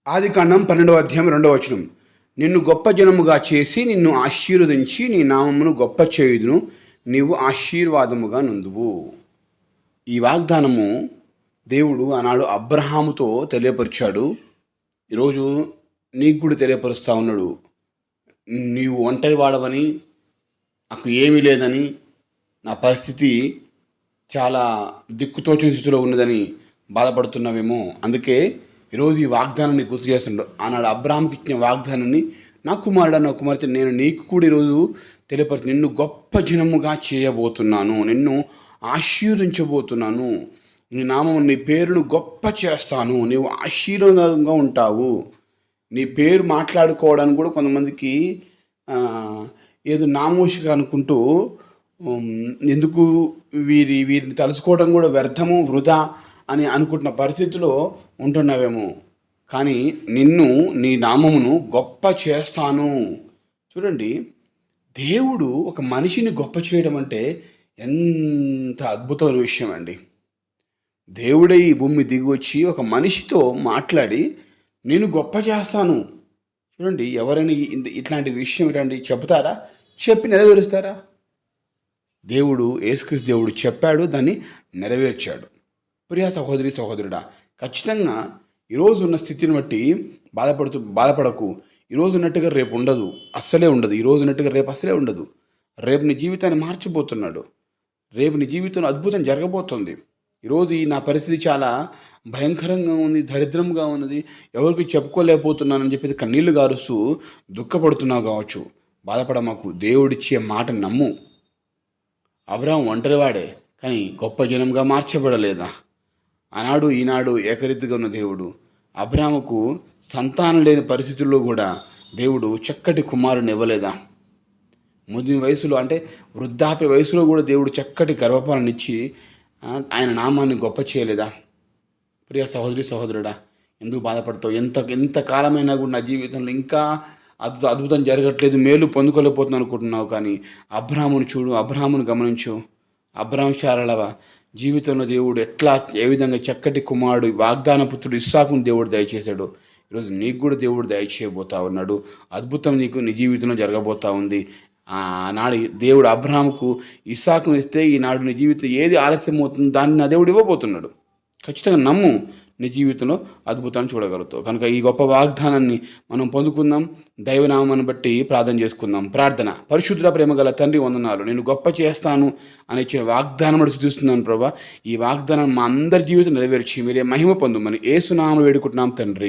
ఆదికాండం 12వ అధ్యాయం 2వ వచనం. నిన్ను గొప్ప జనముగా చేసి నిన్ను ఆశీర్వదించి నీ నామమును గొప్ప చేయుదును, నీవు ఆశీర్వాదముగా నుందువు. ఈ వాగ్దానము దేవుడు ఆనాడు అబ్రహాముతో తెలియపరిచాడు. ఈరోజు నీకు కూడా తెలియపరుస్తూ ఉన్నాడు. నీవు ఒంటరి వాడవని, నాకు ఏమీ లేదని, నా పరిస్థితి చాలా దిక్కుతోచని స్థితిలో ఉన్నదని బాధపడుతున్నావేమో. అందుకే ఈరోజు ఈ వాగ్దానాన్ని గుర్తు చేస్తుండడు. ఆనాడు అబ్రాహాంకి ఇచ్చిన వాగ్దానాన్ని, నా కుమారుడు నా కుమార్తె నేను నీకు కూడా ఈరోజు తెలియపరుచు, నిన్ను గొప్ప జనముగా చేయబోతున్నాను, నిన్ను ఆశీర్వదించబోతున్నాను, నీ నామం నీ పేరును గొప్ప చేస్తాను, నీవు ఆశీర్వాదంగా ఉంటావు. నీ పేరు మాట్లాడుకోవడానికి కూడా కొంతమందికి ఏదో నామోషిగా అనుకుంటూ ఎందుకు వీరిని తలుసుకోవడం కూడా వ్యర్థము, వృధా అని అనుకుంటున్న పరిస్థితిలో ఉంటున్నావేమో. కానీ నిన్ను, నీ నామమును గొప్ప చేస్తాను. చూడండి, దేవుడు ఒక మనిషిని గొప్ప చేయడం అంటే ఎంత అద్భుతమైన విషయం అండి. దేవుడే ఈ భూమి దిగి వచ్చి ఒక మనిషితో మాట్లాడి నేను గొప్ప చేస్తాను. చూడండి, ఎవరైనా ఇట్లాంటి విషయం ఏంటండి చెబుతారా? చెప్పి నెరవేరుస్తారా? దేవుడు, యేసుక్రీస్తు దేవుడు చెప్పాడు, దాన్ని నెరవేర్చాడు. ప్రియా సహోదరి సహోదరుడా, ఖచ్చితంగా ఈరోజు ఉన్న స్థితిని బట్టి బాధపడకు. ఈరోజు ఉన్నట్టుగా రేపు ఉండదు, అస్సలే ఉండదు. ఈరోజు ఉన్నట్టుగా రేపు అస్సలే ఉండదు. రేపు నీ జీవితాన్ని మార్చిపోతున్నాడు. రేపు నీ జీవితంలో అద్భుతం జరగబోతుంది. ఈరోజు నా పరిస్థితి చాలా భయంకరంగా ఉంది, దరిద్రంగా ఉన్నది, ఎవరికి చెప్పుకోలేకపోతున్నానని చెప్పేసి కన్నీళ్లు గారుస్తూ దుఃఖపడుతున్నావు కావచ్చు. బాధపడమాకు. దేవుడిచ్చే మాట నమ్ము. అబ్రాహాం ఒంటరివాడే, కానీ గొప్ప జనంగా మార్చబడలేదా? ఆనాడు ఈనాడు ఏకరీతిగా ఉన్న దేవుడు అబ్రాహాముకు సంతానం లేని పరిస్థితుల్లో కూడా దేవుడు చక్కటి కుమారుని ఇవ్వలేదా? ముదిమి వయసులో, అంటే వృద్ధాప్య వయసులో కూడా దేవుడు చక్కటి గర్భఫలాన్నిచ్చి ఆయన నామాన్ని గొప్ప చేయలేదా? ప్రియ సహోదరి సహోదరుడా, ఎందుకు బాధపడతావు? ఎంత కాలమైనా కూడా నా జీవితంలో ఇంకా అద్భుతం జరగట్లేదు, మేలు పొందుకోలేకపోతున్నాను అనుకుంటున్నావు. కానీ అబ్రాహామును చూడు, అబ్రాహామును గమనించు. అబ్రాహాం శారళవ జీవితంలో దేవుడు ఏ విధంగా చక్కటి కుమారుడు, వాగ్దాన పుత్రుడు ఇస్సాకును దేవుడు దయచేశాడు. ఈరోజు నీకు కూడా దేవుడు దయచేయబోతా ఉన్నాడు. అద్భుతం నీకు నీ జీవితంలో జరగబోతా ఉంది. ఆనాడు దేవుడు అబ్రాహాముకు ఇస్సాకును ఇస్తే ఈనాడు నీ జీవితం ఏది ఆలస్యం అవుతుందో దాన్ని నా దేవుడు ఇవ్వబోతున్నాడు. ఖచ్చితంగా నమ్ము, నీ జీవితంలో అద్భుతాన్ని చూడగలుగుతావు. కనుక ఈ గొప్ప వాగ్దానాన్ని మనం పొందుకుందాం. దైవనామాన్ని బట్టి ప్రార్థన చేసుకుందాం. ప్రార్థన. పరిశుద్ధ ప్రేమ గల తండ్రి, వందనాలు. నేను గొప్ప చేస్తాను అని ఇచ్చిన వాగ్దానం బట్టి చూస్తున్నాను ప్రభా. ఈ వాగ్దానం మా అందరి జీవితం నెరవేర్చి మీరే మహిమ పొందుమని యేసు నామములో వేడుకుంటున్నాం తండ్రి.